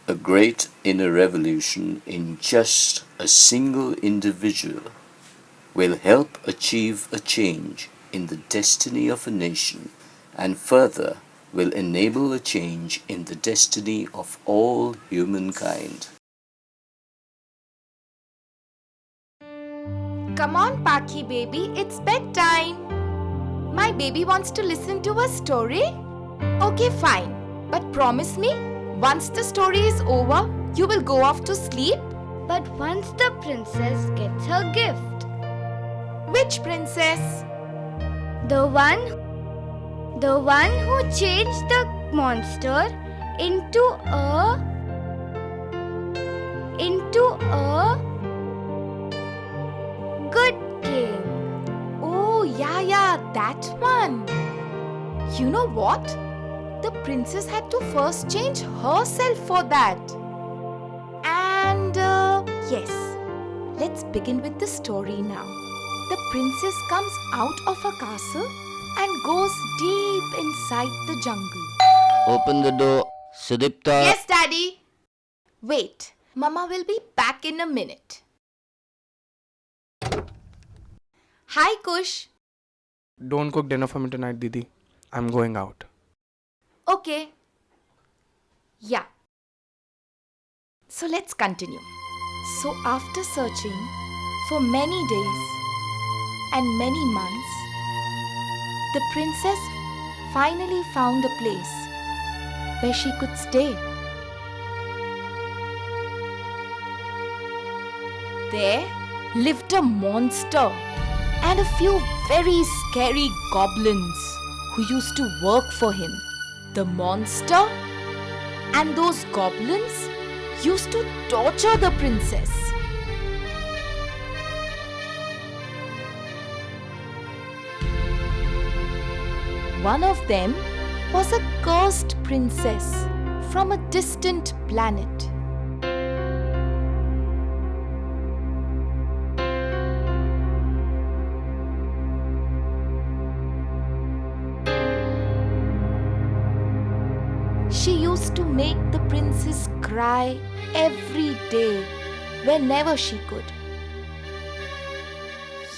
A great inner revolution in just a single individual will help achieve a change in the destiny of a nation and further will enable a change in the destiny of all humankind. Come on, Paki baby, it's bedtime. My baby wants to listen to a story? Okay, fine. But promise me, once the story is over, you will go off to sleep? But once the princess gets her gift, Which princess? the one who changed the monster into a good king. Oh, yeah, that one. You know what? The princess had to first change herself for that. And yes, let's begin with the story now. The princess comes out of a castle and goes deep inside the jungle. Open the door, Sudipta. Yes, Daddy. Wait, Mama will be back in a minute. Hi, Kush. Don't cook dinner for me tonight, Didi. I'm going out. Okay. Yeah. So let's continue. So after searching for many days and many months, the princess finally found a place where she could stay. There lived a monster and a few very scary goblins who used to work for him. The monster and those goblins used to torture the princess. One of them was a cursed princess from a distant planet. She used to make the princess cry every day, whenever she could.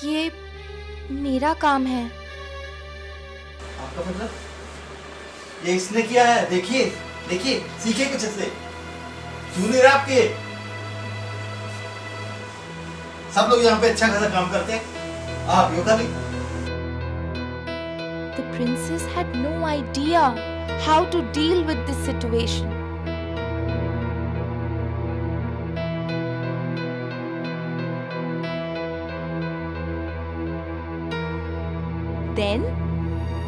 ये मेरा काम है. आपका मतलब ये इसने किया है. देखिए देखिए, सीखे कुछ इससे. जूनियर आपके सब लोग यहाँ पे अच्छा खासा काम करते हैं, आप यो खाली. The princess had no idea how to deal with this situation. Then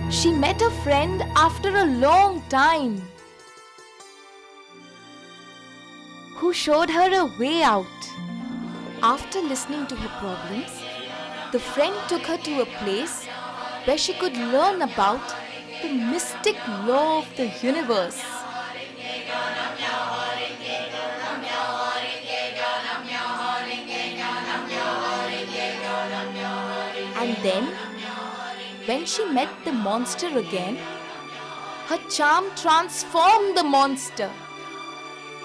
she met a friend after a long time who showed her a way out. After listening to her problems, the friend took her to a place where she could learn about the mystic law of the universe. And then, when she met the monster again, her charm transformed the monster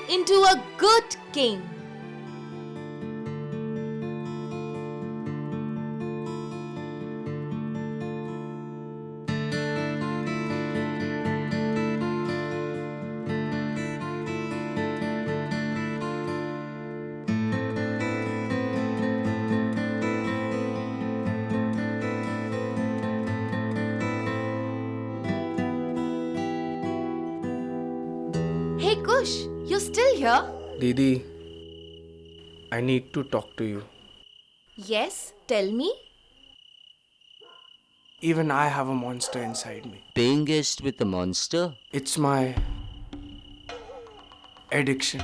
into a good king. Hey Kush, you still here? Didi, I need to talk to you. Yes, tell me. Even I have a monster inside me. Paying guest with a monster? It's my addiction.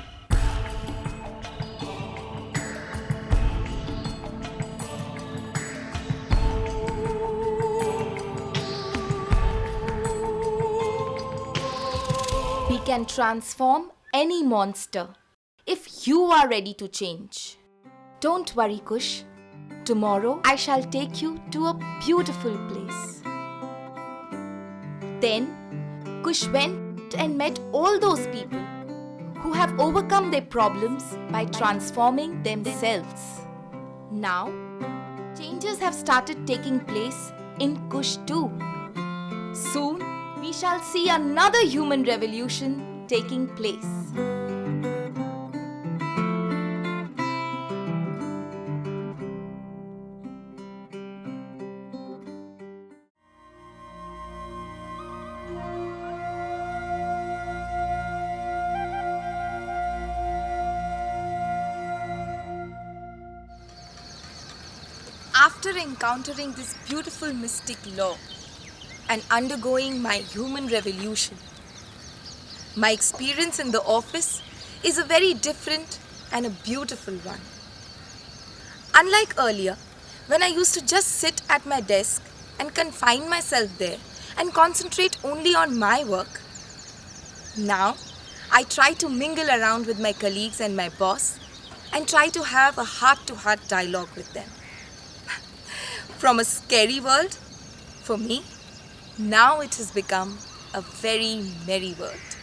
We can transform any monster if you are ready to change. Don't worry, Kush. Tomorrow I shall take you to a beautiful place. Then Kush went and met all those people who have overcome their problems by transforming themselves. Now, changes have started taking place in Kush too. Soon, we shall see another human revolution taking place. After encountering this beautiful mystic law and undergoing my human revolution, my experience in the office is a very different and a beautiful one. Unlike earlier, when I used to just sit at my desk and confine myself there and concentrate only on my work, now I try to mingle around with my colleagues and my boss and try to have a heart-to-heart dialogue with them. From a scary world, for me, now it has become a very merry world.